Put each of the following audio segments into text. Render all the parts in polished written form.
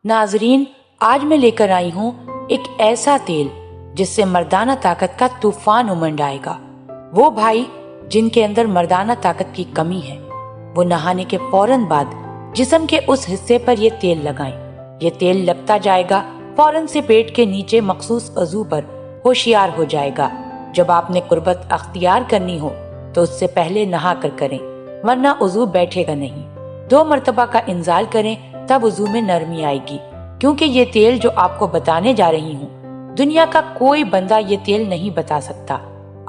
नाजरीन, आज मैं लेकर आई हूँ एक ऐसा तेल जिससे मर्दाना ताकत का तूफान उमड़ आएगा। वो भाई जिनके अंदर मर्दाना ताकत की कमी है, वो नहाने के फौरन बाद जिस्म के उस हिस्से पर ये तेल लगाएं। ये तेल लगता जाएगा, फौरन से पेट के नीचे मखसूस अज़ू पर होशियार हो जाएगा। जब आपने कुर्बत अख्तियार करनी हो तो उससे पहले नहा कर करें, वरना उज़ू बैठेगा नहीं। 2 मरतबा का इंजाल करें, तब उज़ू में नरमी आएगी। क्योंकि ये तेल जो आपको बताने जा रही हूँ, दुनिया का कोई बंदा ये तेल नहीं बता सकता।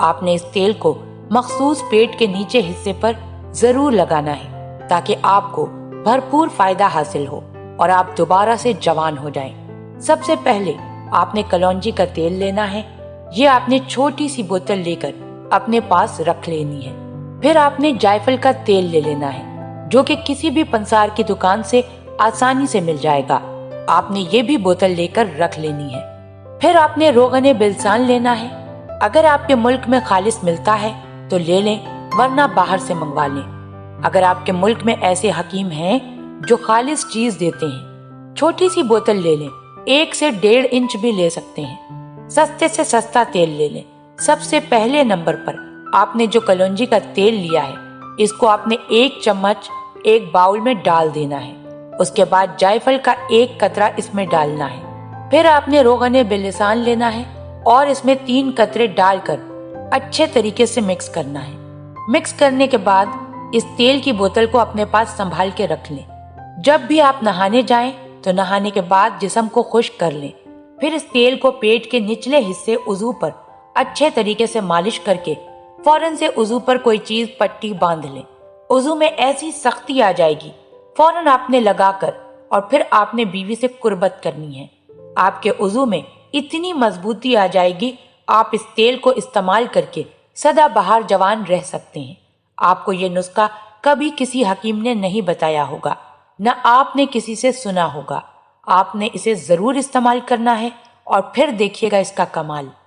आपने इस तेल को मखसूस पेट के नीचे हिस्से पर जरूर लगाना है, ताकि आपको भरपूर फायदा हासिल हो और आप दोबारा से जवान हो जाएं। सबसे पहले आपने कलौंजी का तेल लेना है। ये आपने छोटी सी बोतल लेकर अपने पास रख लेनी है। फिर आपने जायफल का तेल ले लेना है, जो कि किसी भी पंसार की दुकान से आसानी से मिल जाएगा। आपने ये भी बोतल लेकर रख लेनी है। फिर आपने रोगने बिलसान लेना है। अगर आपके मुल्क में खालिस मिलता है तो ले लें, वरना बाहर से मंगवा लें। अगर आपके मुल्क में ऐसे हकीम हैं जो खालिस चीज देते हैं, छोटी सी बोतल ले लें। 1 से 1.5 इंच भी ले सकते हैं। सस्ते से सस्ता तेल ले लें। सबसे पहले नंबर पर आपने जो कलौंजी का तेल लिया है, इसको आपने 1 चम्मच एक बाउल में डाल देना है। उसके बाद जायफल का 1 कतरा इसमें डालना है। फिर आपने रोगने बिलसान लेना है और इसमें 3 कतरे डालकर अच्छे तरीके से मिक्स करना है। मिक्स करने के बाद इस तेल की बोतल को अपने पास संभाल के रख लें। जब भी आप नहाने जाएं तो नहाने के बाद जिस्म को खुश्क कर लें। फिर इस तेल को पेट के निचले हिस्से उज़ू पर अच्छे तरीके से मालिश करके फौरन से उज़ू पर कोई चीज पट्टी बांध लें। उज़ू में ऐसी सख्ती आ जाएगी, फौरन आपने लगाकर और फिर आपने बीवी से कुर्बत करनी है। आपके उज़ू में इतनी मजबूती आ जाएगी, आप इस तेल को इस्तेमाल करके सदाबहार जवान रह सकते हैं। आपको ये नुस्खा कभी किसी हकीम ने नहीं बताया होगा, न आपने किसी से सुना होगा। आपने इसे जरूर इस्तेमाल करना है और फिर देखिएगा इसका कमाल।